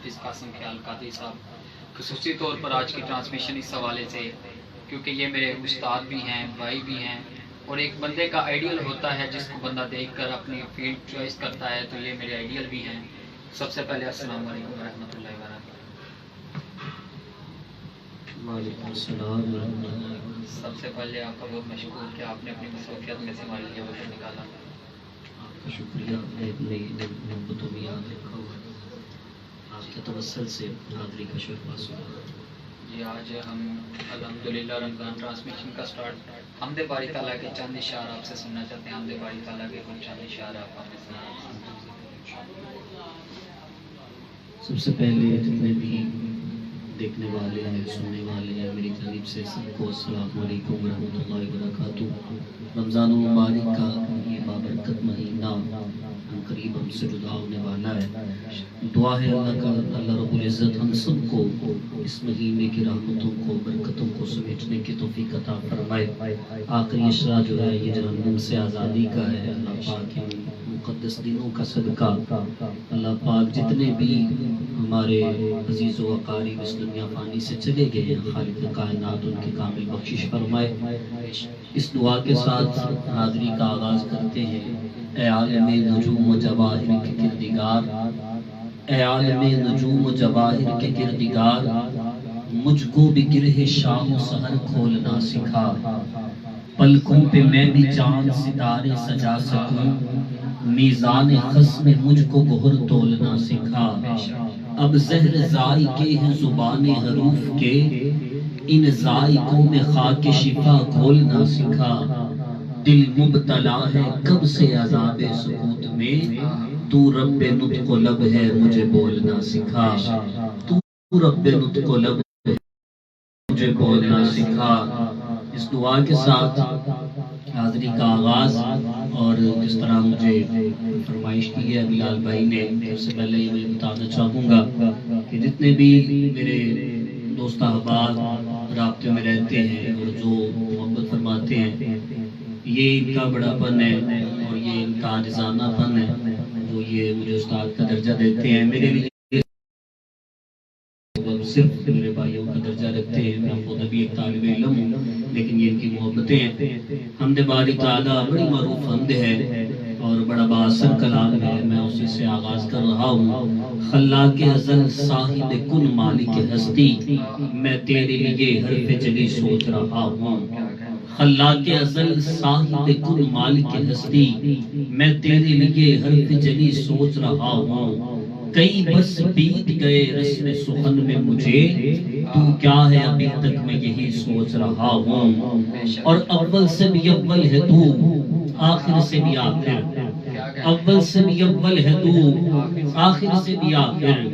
حافظ قاسم خیال قادری صاحب، خصوصی طور پر آج کی ٹرانسمیشن اس حوالے سے کیونکہ یہ میرے استاد بھی ہیں، بھائی بھی ہیں، اور ایک بندے کا آئیڈیل ہوتا ہے جس کو بندہ دیکھ کر اپنی فیلڈ چوائس کرتا ہے، تو یہ میرے آئیڈیل بھی ہیں۔ سب سے پہلے السلام علیکم ورحمۃ اللہ وبرکاتہ۔ وعلیکم السلام ورحمۃ اللہ۔ سب سے پہلے آپ کا بہت مشکور کہ آپ نے اپنی مصروفیت میں سے ہمارے لیے وقت نکالا۔ آپ کا شکریہ، آپ نے اپنی محبتوں میں یاد رکھا ہوا، آپ کے توسل سے حاضری کا شرف حاصل ہوا۔ جی آج ہم الحمدللہ رمضان ٹرانسمیشن کا سٹارٹ حمد باری تعالیٰ کے چند اشعار آپ سے سننا چاہتے ہیں۔ حمد باری تعالیٰ کے کچھ چند اشعار آپ ہمیں سنائیں۔ سب سے پہلے جتنے بھی دیکھنے والے ہیں، سننے والے ہیں، میری جانب سے سب کو السلام علیکم ورحمۃ اللہ وبرکاتہ۔ رمضان المبارک کا یہ بابرکت مہینہ ہم قریب ہم سے جدا ہونے والا ہے۔ دعا ہے اللہ رب العزت ہم سب کو اس مہینے کی رحمتوں کو، برکتوں کو سمیٹنے کی توفیق عطا فرمائے۔ آخری اشرا جو ہے یہ جہنم سے آزادی کا ہے۔ اللہ پاک ان مقدس دنوں کا صدقہ اللہ پاک جتنے بھی ہمارے عزیز و اقارب اس دنیا فانی سے چلے گئے ہیں، خالق کائنات ان کی کامل بخشش فرمائے۔ اس دعا کے ساتھ حاضری کا آغاز کرتے ہیں۔ اے عالم نجوم و جواہر کے کردگار، اے عالم نجوم و جواہر کے کردگار، مجھ کو بھی گرہ شام و سحر کھولنا سکھا، پلکوں پہ میں بھی چاند ستارے سجا سکوں، میزان خس میں مجھ کو گہر تولنا سکھا۔ اب زہر ذائقے ہیں زبان حروف کے، ان ذائقوں میں خاک شفا کھولنا سکھا، دل مبتلا ہے کب سے عذاب سکوت میں، تو رب نطق و لب ہے مجھے بولنا سکھا، تو رب نطق و لب ہے مجھے بولنا سکھا۔ اس دعا کے ساتھ حاضری کا آغاز، اور جس طرح مجھے فرمائش کی ہے بلال بھائی نے، سب سے پہلے یہ میں بتانا چاہوں گا کہ جتنے بھی میرے دوست احباب رابطے میں رہتے ہیں اور جو محبت فرماتے ہیں، یہ ان کا بڑا پن ہے اور یہ ان کا عاجزانہ پن ہے، وہ یہ مجھے استاد کا درجہ دیتے ہیں۔ میرے لیے صرف میرے بھائیوں کا درجہ رکھتے ہیں، میں خود ابھی ایک طالب علم ہوں، لیکن یہ ان کی محبتیں ہیں۔ حمد باری تعالیٰ بڑی معروف حمد ہے اور بڑا باثر کلام ہے، میں اسی سے آغاز کر رہا ہوں۔ خلاق ازل صاحب کن مالک ہستی، میں تیرے لیے حرف جلی سوچ رہا ہوں۔ خلاق ازل صاحب کن مالک ہستی، میں تیرے لیے حرف جلی سوچ رہا ہوں۔ کئی بس بیت گئے رسم سخن میں مجھے، تو کیا ہے ابھی تک میں یہی سوچ رہا ہوں۔ اور اول سے بھی اول ہے تو، آخر سے بھی آخر، اول سے بھی اول ہے تو، آخر سے بھی آخر،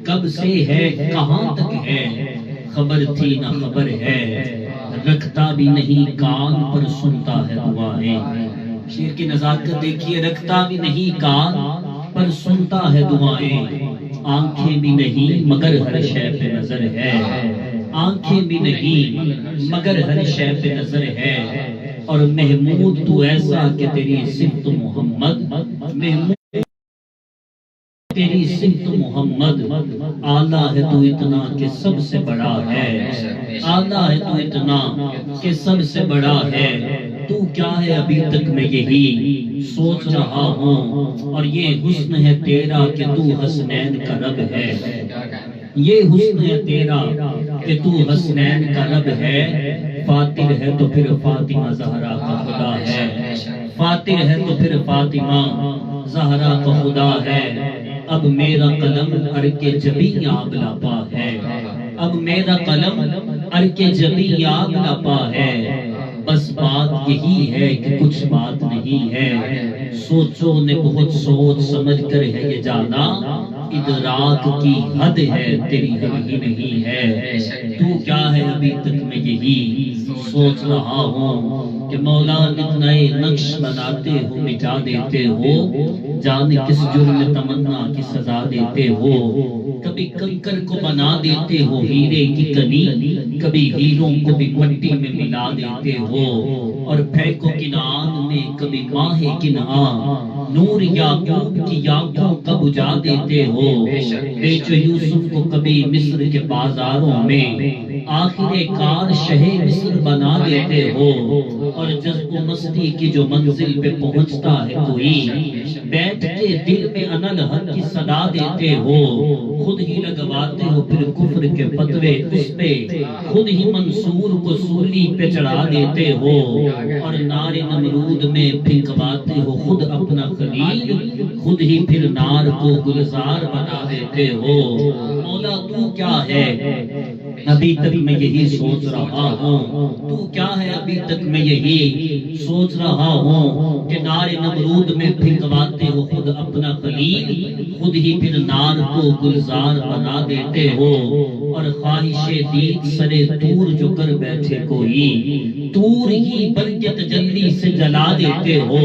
کب سے ہے کہاں تک ہے، خبر تھی نہ خبر ہے، رکھتا بھی نہیں کان پر سنتا ہے دعائیں۔ شعر کی نزاکت دیکھیے، رکھتا بھی نہیں کان پر سنتا ہے دعائیں، آنکھیں بھی نہیں مگر ہر شے پہ نظر ہے، آنکھیں بھی نہیں مگر ہر شے پہ نظر ہے، اور محمود تو ایسا کہ تیری صفت محمد، محمود تیری صفت محمد، اعلیٰ ہے تو اتنا کہ سب سے بڑا ہے، اعلیٰ ہے تو اتنا کہ سب سے بڑا ہے، تو کیا ہے ابھی تک میں یہی سوچ رہا ہوں، اور یہ حسن ہے تیرا کہ تو حسنین کا رب ہے، یہ حسن ہے تیرا کہ تو حسنین کا رب ہے، فاتر ہے تو پھر فاطمہ زہرا کا خدا ہے، فاتر ہے تو پھر فاطمہ زہرا کا خدا ہے، اب میرا قلم ارک جبی آب لاپا ہے، اب میرا قلم ارک جبی آب لاپا ہے، بس بات یہی ہے کہ کچھ بات نہیں ہے، سوچوں نے بہت سوچ سمجھ کر ہے یہ جانا، ادراک کی حد ہے تیری حد ہی نہیں ہے، تو کیا ہے ابھی تک میں یہی سوچ رہا ہوں، کہ مولا نئے نقش بناتے ہو مٹا دیتے ہو، جانے کس جرم تمنا کی سزا دیتے ہو، کبھی کنکر کو بنا دیتے ہو ہیرے کی کنی، کبھی ہیروں کو بھی مٹی میں ملا دیتے ہو، اور پھینکو کنعان میں کبھی ماہ کنعان، نور یعقوب کی آنکھوں کا بجھا دیتے ہو، بیچو یوسف کو کبھی مصر کے بازاروں میں، آخر کار شہ مصر بنا دیتے ہو، اور جذب و مستی کی جو منزل پہ پہنچتا ہے کوئی، بیٹھ کے دل میں انل حق کی صدا دیتے ہو، خود ہی لگواتے ہو پھر کفر کے فتوے اس پہ، خود ہی منصور کو سولی پہ چڑھا دیتے ہو، اور نار نمرود میں پھینکواتے ہو خود اپنا خلیل، خود ہی پھر نار کو گلزار بنا دیتے ہو۔ مولا تو کیا ہے ابھی تک میں یہی سوچ رہا ہوں، تو کیا ہے ابھی تک میں یہی سوچ رہا ہوں، کہ نار نمرود میں پھینکواتے ہو خود اپنا خلیل، خود ہی پھر نار کو گلزار بنا دیتے ہو، اور خواہش دید سرے تور جو کر بیٹھے کوئی، تور ہی بن کے تجلی سے جلا دیتے ہو،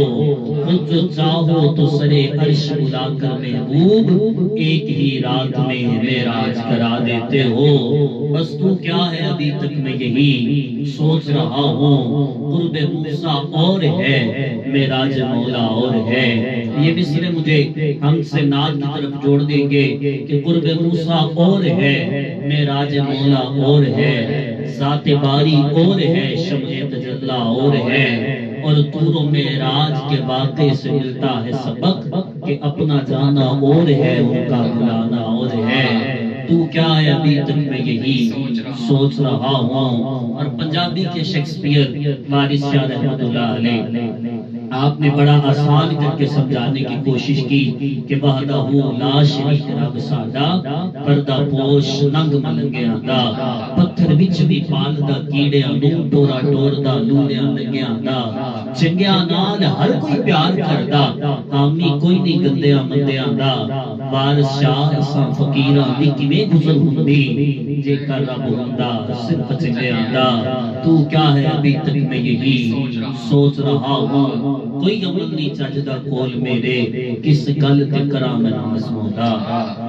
خود جو چاہو تو سرے عرش بلا کر محبوب ایک ہی رات میں معراج کرا دیتے ہو۔ بس تو کیا ہے ابھی تک میں یہی سوچ رہا ہوں، قرب موسیٰ اور ہے معراج مولا اور ہے۔ یہ مصرے مجھے ہم سے نعت کی طرف جوڑ دیں گے کہ قرب موسیٰ اور ہے معراج مولا اور ہے، ذات باری اور ہے شمع تجلی اور ہے، اور طور و معراج کے واقعے سے ملتا ہے سبق کہ اپنا جانا اور ہے ان کا بلانا اور ہے۔ تو کیا ہے ابھی تک میں یہی سوچ رہا ہوں۔ اور پنجابی کے شیکسپیئر وارث شاہ رحمۃ اللہ علیہ، آپ نے بڑا آسان کر کے سمجھانے کی کوشش کی کہ وحدہ لا شریک رب ساڈا، پردہ پوش ننگ ملنگیاں دا، پتھر وچ بھی پالدا کیڑیاں نوں، ٹورا ٹوردا لوڑیاں لگیاں دا، چنگیاں نال ہر کوئی پیار کردا، حامی کوئی نہیں گندیاں مندیاں دا، وارث شاہ اساں فقیراں دی کیویں گزر ہوندی جے کر رب ہوندا صرف چنگیاں دا۔ تو کیا ہے ابھی تک میں یہی سوچ رہا ہوں، کوئی عمل نہیں چاہتا کول میرے، کس گل تے کراں میں ناز مولا۔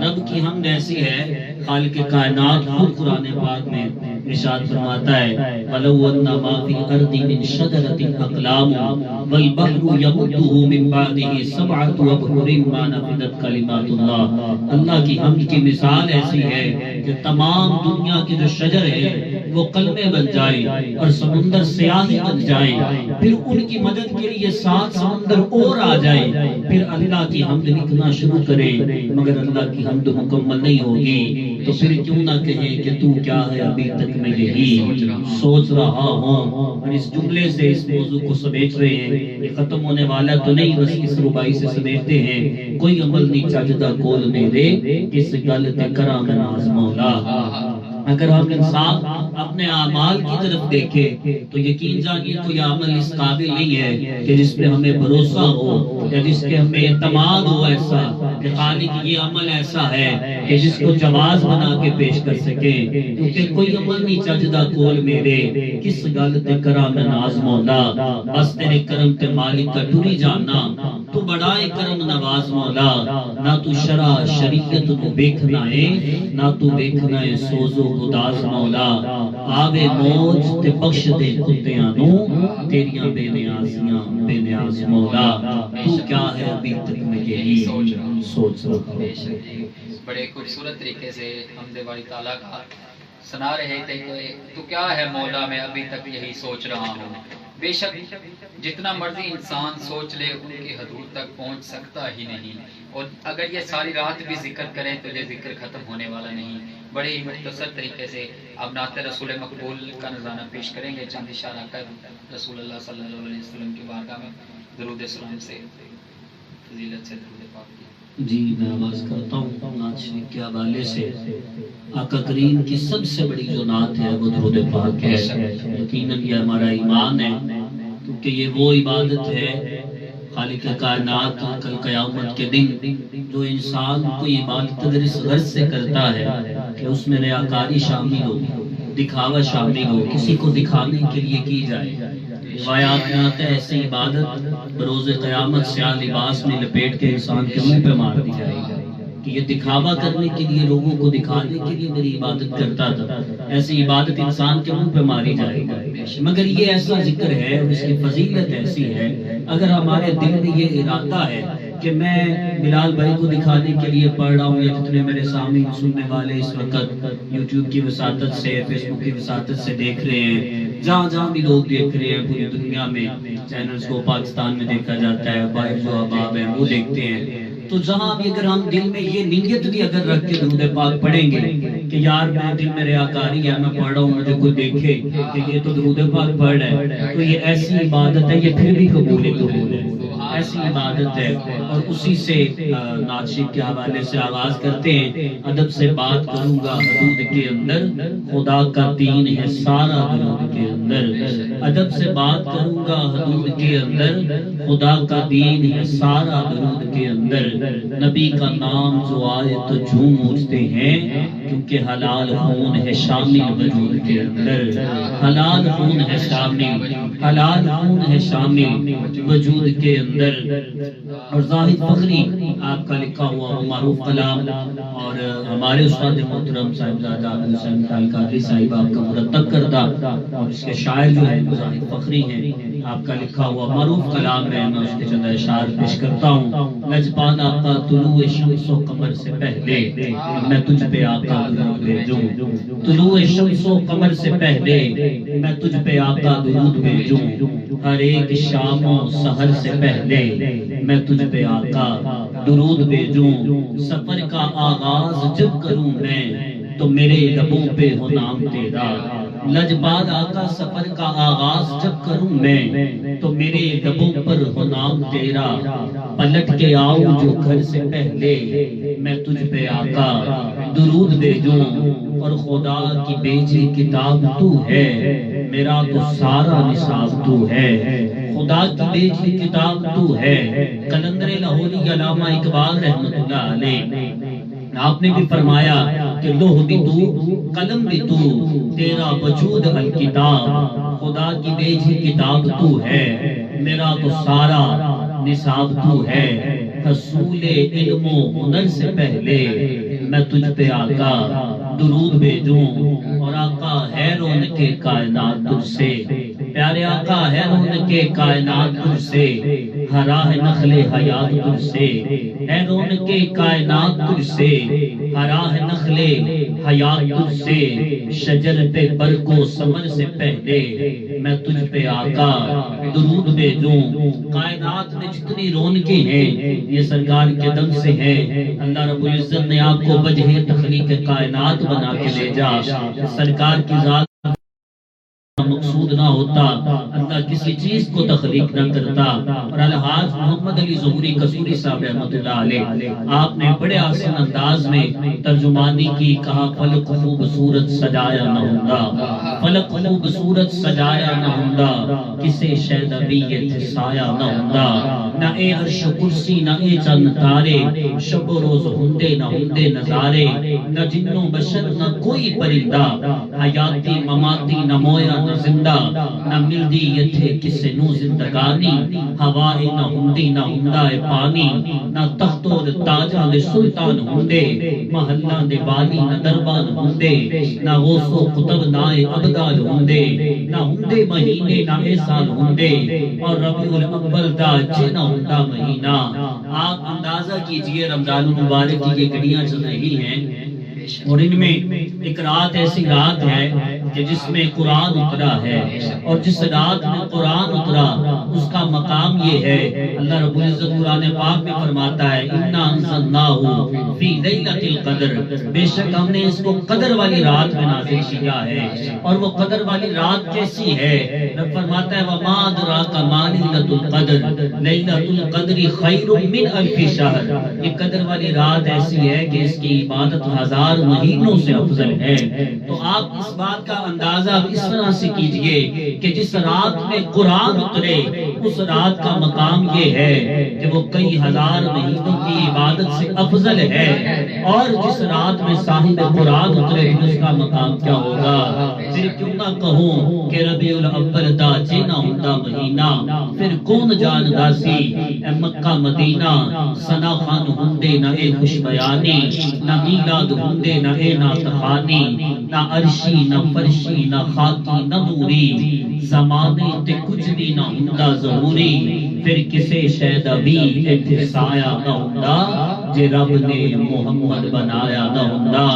رب کی حمد ایسی ہے، خالق کائنات خود قرآن پاک میں ارشاد فرماتا ہے وَلَوْ أَنَّ مَا فِي الْأَرْضِ مِنْ شَجَرَةٍ أَقْلَامٌ وَالْبَحْرُ يَمُدُّهُ مِنْ بَعْدِهِ سَبْعَةُ أَبْحُرٍ مَا نَفِدَتْ كَلِمَاتُ اللَّهِ۔ اللہ کی حمد کی مثال ایسی ہے کہ تمام دنیا کے جو شجر ہیں وہ قلمیں بن جائیں اور سمندر سیاہی بن جائیں، پھر ان کی مدد کے لیے 7 سمندر اور آ جائیں، پھر اللہ کی حمد لکھنا شروع کریں، مگر اللہ کی حمد مکمل نہیں ہوگی۔ تو پھر کیوں نہ کہیں کہ تو کیا ہے ابھی تک میں یہی سوچ رہا ہوں۔ اور اس جملے سے اس موضوع کو سمیٹ رہے ہیں، یہ ختم ہونے والا تو نہیں، بس اس ربائی سے سمیٹتے ہیں، کوئی عمل نہیں چاہتا کول میرے، کس گل تے کراں میں ناز مولا۔ اگر ہم انسان اپنے اعمال کی طرف دیکھیں تو یقین جانیے کوئی عمل اس قابل نہیں ہے کہ جس پہ ہمیں بھروسہ ہو یا جس پہ ہمیں اعتماد ہو ایسا کہ خالق یہ عمل ایسا ہے کہ جس کو جواز بنا کے پیش کر سکے، کیونکہ کوئی عمل نہیں چجدا کول میرے، کس گل تے کراں میں ناز مولا۔ بس تیرے کرم تے مالک کا ٹری جاننا، تو بڑائے کرم نواز مولا، نہ تو شرع شریعت تو دیکھنا ہے، نہ تو دیکھنا ہے سوزو گداز مولا۔ آوے موج تے بخش دے کتیاں نو، تیریاں بے نیازیاں بے نیاز مولا۔ تو کیا ہے ابھی تک میں یہی سوچ رہا ہوں۔ بڑے خوبصورت طریقے سے حمد باری تعالیٰ کا سنا رہے تھے کہ تو کیا ہے مولا میں ابھی تک یہی سوچ رہا ہوں۔ بے شک جتنا مرضی انسان سوچ لے ان کی حدود تک پہنچ سکتا ہی نہیں، اور اگر یہ ساری رات بھی ذکر کریں تو یہ ذکر ختم ہونے والا نہیں۔ بڑے ہی مختصر طریقے سے اب نعت رسول مقبول کا نذرانہ پیش کریں گے، چند اشارہ کر رسول اللہ صلی اللہ علیہ وسلم کی بارگاہ میں درود سلام سے فضیلت سے درود پاک کی۔ جی میں آواز کرتا ہوں نعت شریف کے حوالے سے۔ آقا کریم کی سب سے بڑی جو نعت ہے وہ درود پاک ہے۔ یقیناً یہ ہمارا ایمان ہے، کیونکہ یہ وہ عبادت ہے خالق کائنات کل قیامت کے دن جو انسان کوئی عبادت اگر اس غرض سے کرتا ہے کہ اس میں ریاکاری شامل ہو، دکھاوا شامل ہو، کسی کو دکھانے کے لیے کی جائے۔ روایات میں آتا ہے ایسی عبادت بروز قیامت سیاہ لباس میں لپیٹ کے انسان کے منہ پہ مار دی جائے گی کہ یہ دکھاوا کرنے کے لیے، لوگوں کو دکھانے کے لیے میری عبادت کرتا تھا۔ ایسی عبادت انسان کے منہ پہ ماری جائے گی، مگر یہ ایسا ذکر ہے اور اس کی فضیلت ایسی ہے، اگر ہمارے دل میں یہ ارادہ ہے کہ میں بلال بھائی کو دکھانے کے لیے پڑھ رہا ہوں، یا جتنے میرے سامنے سننے والے اس وقت یوٹیوب کی وساطت سے، فیس بک کی وساطت سے دیکھ رہے ہیں، جہاں جہاں بھی لوگ دیکھ رہے ہیں پوری دنیا میں چینلز کو پاکستان میں دیکھا جاتا ہے، باہر جو احباب ہیں وہ دیکھتے ہیں، تو جہاں بھی اگر ہم دل میں یہ نیت بھی اگر رکھ کے درود پاک پڑھیں گے کہ یار میں دل میں ریاکاری ہے، میں پڑھ رہا ہوں، مجھے کوئی دیکھے کہ یہ تو درود پاک پڑھ رہا ہے، تو یہ ایسی عبادت ہے، یہ پھر بھی قبول ہے، ایسی عبادت ہے۔ اور اسی سے نعت شریف کے حوالے سے آغاز کرتے ہیں، ادب سے بات کروں گا حدود کے اندر، خدا کا دین ہے سارا درود کے اندر، ادب سے بات کروں گا حدود کے اندر، خدا کا دین ہے سارا درود کے اندر، نبی کا نام جو آئے تو جھوم اٹھتے ہیں، کیونکہ حلال خون ہے شامل وجود کے اندر، حلال خون ہے شامل، حلال خون ہے شامل وجود کے اندر۔ اور زاہد فخری آپ کا لکھا ہوا وہ معروف کلام، اور ہمارے استاد محترم صاحبزادہ ابو حسین قادری صاحب آپ کا مرتب کردہ، اور اس کے شاعر جو ہے زاہد فخری ہیں، آپ کا لکھا ہوا معروف کلام ہے، میں اس کے چند اشعار پیش کرتا ہوں۔ لجپال آقا طلوع شمس و قمر سے پہلے میں تجھ پہ آقا درود بھیجوں، طلوع شمس و قمر سے پہلے میں تجھ پہ آقا درود بھیجوں، ہر ایک شام و سحر سے پہلے میں تجھ پہ آقا درود بھیجوں، سفر کا آغاز جب کروں میں تو میرے لبوں پہ ہو نام تیرا، لجپال آقا سفر کا آغاز جب کروں میں تو میرے لبوں پر ہو نام تیرا، پلٹ کے آؤں جو گھر سے پہلے میں تجھ پہ آقا درود بھیجوں، اور خدا کی بیچی کتاب تو ہے، میرا تو سارا نصاب تو ہے، خدا کی بیچی کتاب تو ہے۔ قلندر لاہوری علامہ اقبال رحمۃ اللہ علیہ آپ نے بھی فرمایا کہ لوح بھی تو قلم بھی تو تیرا وجود الکتاب، خدا کی بیچی کتاب تو ہے، میرا تو سارا نصاب تو ہے، حصول علم و ہنر سے پہلے میں تجھ پہ آقا درود بھیجوں، اور آقا ہے رونق کائنات تجھ سے، پیارے آقا ہے رونق کائنات تجھ سے، ہرا ہے نخل حیات تجھ سے، ہے رونق کائنات تجھ سے، ہرا ہے نخل حیات تجھ سے، شجر پہ برگ و ثمر سے پہلے میں تجھ پہ آقا درود بھیجوں، کائنات میں جتنی رونقیں ہیں یہ سرکار کے دم سے ہیں، اللہ رب العزت نے آپ کو وجہ تخلیق کائنات بنا کے لے جا، سرکار کی ذات مقصود نہ ہوتا اللہ کسی چیز کو تخلیق نہ کرتا۔ اور الحاج محمد علی ظہوری قصوری صاحب رحمۃ اللہ علیہ آپ نے بڑے آسان انداز میں ترجمانی کی، کہا فلک خوبصورت سجایا نہ ہوندا، فلک خوبصورت سجایا نہ ہوندا، کسے شہدبیت سایہ نہ ہوندا، نہ اے عرش کرسی نہ اے چند تارے، شب و روز ہندے نہ ہندے نظارے، نہ جنوں بشر نہ کوئی پرندہ، حیاتی مماتی نہ مویا نہ زندہ، نہ ملدی یتھے کسے نو زندگانی، ہوائے نہ ہندی نہ ہندہ پانی، نہ تخت اور تاجہ دے سلطان ہندے، محلہ دے والی نہ دربان ہندے، نہ غوث و قطب نہ ابدال ہندے، نہ ہندے مہینے نہ اے سال ہندے، اور ربیع الاول دا جے نہ ہندہ مہینہ۔ آپ اندازہ کیجئے رمضان المبارک کی یہ گھڑیاں چل رہی ہیں، اور ان میں ایک رات ایسی رات ہے کہ جس میں قرآن اترا ہے، اور جس رات میں قرآن اترا اس کا مقام یہ ہے، اللہ رب العزت قرآن پاک میں فرماتا ہے اِنَّا أَنزَلْنَاهُ فِي لَيْلَةِ الْقَدْرِ، بے شک ہم نے اس کو قدر والی رات میں نازل کیا ہے۔ اور وہ قدر والی رات کیسی ہے؟ رب فرماتا ہے وَمَا أَدْرَاكَ مَا لَيْلَةُ الْقَدْرِ لَيْلَةُ الْقَدْرِ خَيْرٌ مِّنْ أَلْفِ شَهْرٍ، یہ قدر والی رات ایسی ہے کہ اس کی عبادت ہزار مہینوں سے افضل ہے۔ تو آپ اس بات کا اندازہ اس طرح سے کیجئے کہ جس رات میں قرآن اترے اس رات کا مقام یہ ہے کہ وہ کئی ہزار مہینوں کی عبادت سے افضل ہے، اور جس رات میں صاحب قرآن اترے اس کا مقام کیا ہوگا؟ پھر کیوں نہ کہوں کہ ربیع الاول دا جینا ہوندا مہینہ، پھر کون جاندا سی اے مکہ مدینہ، ثنا خان ہندے نہ اے خوش بیانی، نہ میلاد ہندے نہ اے نعت خوانی، نہ عرشی نہ فرشی نہ خاکی نہ نوری، زمانے تے کچھ بھی نہ ہوندا ضروری، پھر کسے شہدا بھی اتسایا نہ ہوندا جے رب نے محمد بنایا نہ ہوندا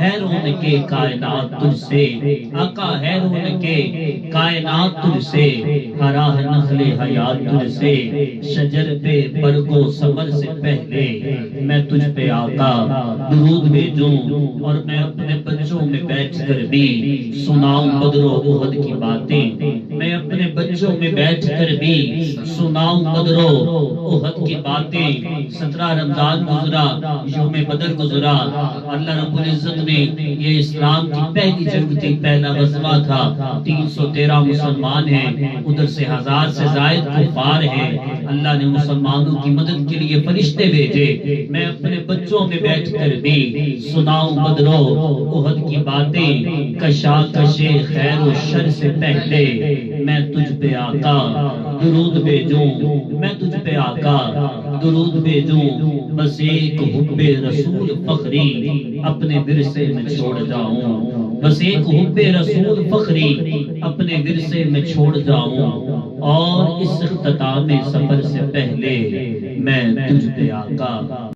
حیرون کے کائنات تجھ سے آقا حیرون کے کائنات تجھ سے ہراہ نخل حیات تجھ سے شجر پہ برگو ثمر سے پہلے میں تجھ پہ آقا درود بھیجوں اور میں اپنے بچوں میں بیٹھ کر بھی سناؤں بدر و احد کی باتیں میں اپنے بچوں میں بیٹھ کر بھی سناؤں بدر و احد کی باتیں 17 رمضان گزرا یوم بدر گزرا اللہ رب العزت نے یہ اسلام کی پہلی جنگ تھی پہلا غزوہ تھا 313 مسلمان ہیں ادھر سے 1000 سے زائد کفار ہیں اللہ نے مسلمانوں کی مدد کے لیے فرشتے بھیجے میں اپنے بچوں میں بیٹھ کر بھی سناؤں بدر و احد کی باتیں کشاکش خیر و شر سے پہلے میں تجھ پہ آقا درود بھیجوں میں تجھ پہ آقا درود بھیجوں بس ایک حب رسول فخری اپنے ورثے میں چھوڑ جاؤں بس ایک حب رسول فخری اپنے ورثے میں چھوڑ جاؤں اور اس اختتام سفر سے پہلے میں تجھ پہ آقا